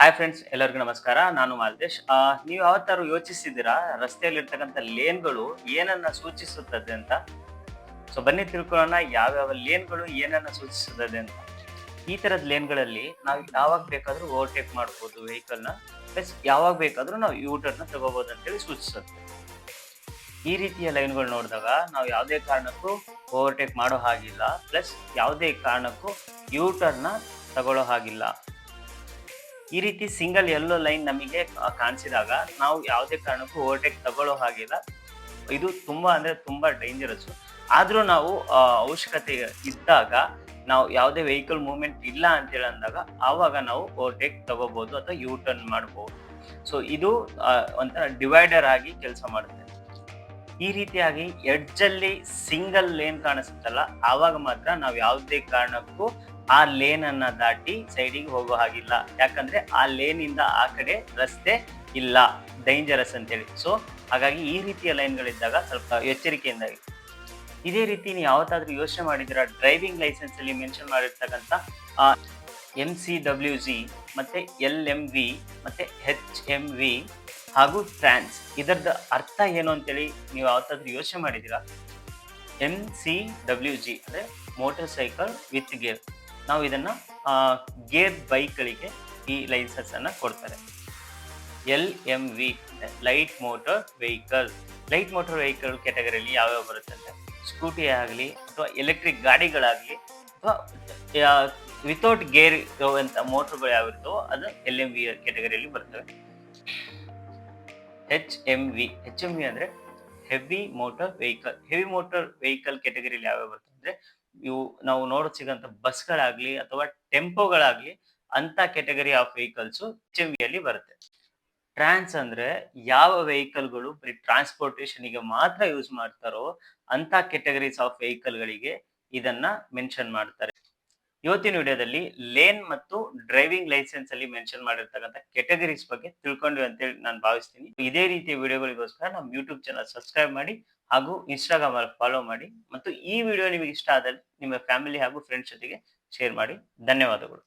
Hi friends, ಎಲ್ಲರಿಗೂ ನಮಸ್ಕಾರ. ನಾನು ಮಾಲ್ತೇಶ್. ನೀವು ಯಾವತ್ತಾರು ಯೋಚಿಸಿದ್ದೀರಾ ರಸ್ತೆಯಲ್ಲಿರ್ತಕ್ಕಂಥ ಲೇನ್ಗಳು ಏನನ್ನ ಸೂಚಿಸುತ್ತದೆ ಅಂತ? ಸೊ ಬನ್ನಿ ತಿಳ್ಕೊಳ್ಳೋಣ ಯಾವ್ಯಾವ ಲೇನ್ಗಳು ಏನನ್ನ ಸೂಚಿಸುತ್ತದೆ ಅಂತ. ಈ ತರದ ಲೇನ್ಗಳಲ್ಲಿ ನಾವು ಯಾವಾಗ ಬೇಕಾದ್ರೂ ಓವರ್ಟೇಕ್ ಮಾಡ್ಬೋದು ವೆಹಿಕಲ್‌ನ. ಪ್ಲಸ್ ಯಾವಾಗ ಬೇಕಾದ್ರೂ ನಾವು ಯೂ ಟರ್ನ್ ತಗೋಬಹುದು ಅಂತೇಳಿ ಸೂಚಿಸುತ್ತೆ. ಈ ರೀತಿಯ ಲೈನ್‌ಗಳು ನೋಡಿದಾಗ ನಾವು ಯಾವುದೇ ಕಾರಣಕ್ಕೂ ಓವರ್ಟೇಕ್ ಮಾಡೋ ಹಾಗಿಲ್ಲ. ಪ್ಲಸ್ ಯಾವುದೇ ಕಾರಣಕ್ಕೂ ಯೂ ಟರ್ನ್‌ನ ತಗೊಳ್ಳೋ ಹಾಗಿಲ್ಲ. ಈ ರೀತಿ ಸಿಂಗಲ್ ಯೆಲ್ಲೋ ಲೈನ್ ನಮಗೆ ಕಾಣಿಸಿದಾಗ ನಾವು ಯಾವುದೇ ಕಾರಣಕ್ಕೂ ಓವರ್ಟೇಕ್ ತಗೊಳ್ಳೋ ಹಾಗಿಲ್ಲ. ಇದು ತುಂಬಾ ಅಂದ್ರೆ ತುಂಬಾ ಡೇಂಜರಸ್. ಆದ್ರೂ ನಾವು ಅವಶ್ಯಕತೆ ಇದ್ದಾಗ ನಾವು ಯಾವುದೇ ವೆಹಿಕಲ್ ಮೂವ್‌ಮೆಂಟ್ ಇಲ್ಲ ಅಂತ ಹೇಳಿ ಅಂದಾಗ ಆವಾಗ ನಾವು ಓವರ್ಟೇಕ್ ತಗೋಬಹುದು ಅಥವಾ ಯೂ ಟರ್ನ್ ಮಾಡಬಹುದು. ಸೊ ಇದು ಒಂಥರ ಡಿವೈಡರ್ ಆಗಿ ಕೆಲಸ ಮಾಡುತ್ತೆ. ಈ ರೀತಿಯಾಗಿ ಎಡ್ಜ್ ಅಲ್ಲಿ ಸಿಂಗಲ್ ಲೇನ್ ಕಾಣಿಸುತ್ತಲ್ಲ, ಆವಾಗ ಮಾತ್ರ ನಾವು ಯಾವುದೇ ಕಾರಣಕ್ಕೂ ಆ ಲೇನ್ ಅನ್ನ ದಾಟಿ ಸೈಡಿಗೆ ಹೋಗೋ ಹಾಗಿಲ್ಲ. ಯಾಕಂದ್ರೆ ಆ ಲೇನ್ ಇಂದ ಆ ಕಡೆ ರಸ್ತೆ ಇಲ್ಲ, ಡೇಂಜರಸ್ ಅಂತೇಳಿ. ಸೊ ಹಾಗಾಗಿ ಈ ರೀತಿಯ ಲೈನ್ಗಳಿದ್ದಾಗ ಸ್ವಲ್ಪ ಎಚ್ಚರಿಕೆಯಿಂದ ಇರಿ. ಇದೇ ರೀತಿ ನೀವು ಯಾವತ್ತಾದ್ರೂ ಯೋಚನೆ ಮಾಡಿದಿರಾ, ಡ್ರೈವಿಂಗ್ ಲೈಸೆನ್ಸ್ ಅಲ್ಲಿ ಮೆನ್ಷನ್ ಮಾಡಿರ್ತಕ್ಕಂಥ MCWG ಮತ್ತೆ LMV ಮತ್ತೆ HMV ಹಾಗೂ ಟ್ರಾನ್ಸ್, ಇದರದ ಅರ್ಥ ಏನು ಅಂತೇಳಿ ನೀವು ಯಾವತ್ತಾದ್ರೂ ಯೋಚನೆ ಮಾಡಿದಿರಾ? MCWG ಅಂದ್ರೆ ಮೋಟಾರ್ ಸೈಕಲ್ ವಿತ್ ಗೇರ್. ನಾವು ಇದನ್ನ ಗೇರ್ ಬೈಕ್ಗಳಿಗೆ ಈ ಲೈಸೆನ್ಸ್ ಅನ್ನ ಕೊಡ್ತಾರೆ. LMV light motor vehicle. Light motor vehicle ಕ್ಯಾಟಗರಿಯಲ್ಲಿ ಯಾವ್ಯಾವ ಬರುತ್ತೆ ಅಂದ್ರೆ ಸ್ಕೂಟಿ ಆಗಲಿ ಅಥವಾ ಎಲೆಕ್ಟ್ರಿಕ್ ಗಾಡಿಗಳಾಗಲಿ ಅಥವಾ ವಿತೌಟ್ ಗೇರ್ ಇರುವಂತ ಮೋಟರ್ಗಳು ಯಾವಿರ್ತವೋ ಅದು LMV ಕ್ಯಾಟಗರಿಯಲ್ಲಿ ಬರ್ತವೆ. HMV ಅಂದ್ರೆ heavy motor vehicle. Heavy motor vehicle ಕ್ಯಾಟಗರಿಯಲ್ಲಿ ಯಾವ್ಯಾವ ಬರ್ತವೆ ಅಂದ್ರೆ ಇವು ನಾವು ನೋಡೋಕ್ ಸಿಗಂತ ಬಸ್ಗಳಾಗ್ಲಿ ಅಥವಾ ಟೆಂಪೋಗಳಾಗ್ಲಿ ಅಂತ ಕ್ಯಾಟಗರಿ ಆಫ್ ವೆಹಿಕಲ್ಸ್ HMV ಅಲ್ಲಿ ಬರುತ್ತೆ. ಟ್ರಾನ್ಸ್ ಅಂದ್ರೆ ಯಾವ ವೆಹಿಕಲ್ಗಳು ಬರೀ ಟ್ರಾನ್ಸ್ಪೋರ್ಟೇಷನ್ ಗೆ ಮಾತ್ರ ಯೂಸ್ ಮಾಡ್ತಾರೋ ಅಂತ ಕ್ಯಾಟಗರೀಸ್ ಆಫ್ ವೆಹಿಕಲ್ ಗಳಿಗೆ ಇದನ್ನ ಮೆನ್ಷನ್ ಮಾಡ್ತಾರೆ. ಇವತ್ತಿನ ವಿಡಿಯೋದಲ್ಲಿ ಲೇನ್ ಮತ್ತು ಡ್ರೈವಿಂಗ್ ಲೈಸೆನ್ಸ್ ಅಲ್ಲಿ ಮೆನ್ಷನ್ ಮಾಡಿರ್ತಕ್ಕಂಥ ಕೆಟಗರೀಸ್ ಬಗ್ಗೆ ತಿಳ್ಕೊಂಡ್ವಿ ಅಂತೇಳಿ ನಾನು ಭಾವಿಸ್ತೀನಿ. ಇದೇ ರೀತಿಯ ವಿಡಿಯೋಗಳಿಗೋಸ್ಕರ ನಮ್ಮ ಯೂಟ್ಯೂಬ್ ಚಾನಲ್ ಸಬ್ಸ್ಕ್ರೈಬ್ ಮಾಡಿ ಹಾಗೂ ಇನ್ಸ್ಟಾಗ್ರಾಮ್ ಅಲ್ಲಿ ಫಾಲೋ ಮಾಡಿ. ಮತ್ತು ಈ ವಿಡಿಯೋ ನಿಮಗೆ ಇಷ್ಟ ಆದಲ್ಲಿ ನಿಮ್ಮ ಫ್ಯಾಮಿಲಿ ಹಾಗೂ ಫ್ರೆಂಡ್ಸ್ ಜೊತೆಗೆ ಶೇರ್ ಮಾಡಿ. ಧನ್ಯವಾದಗಳು.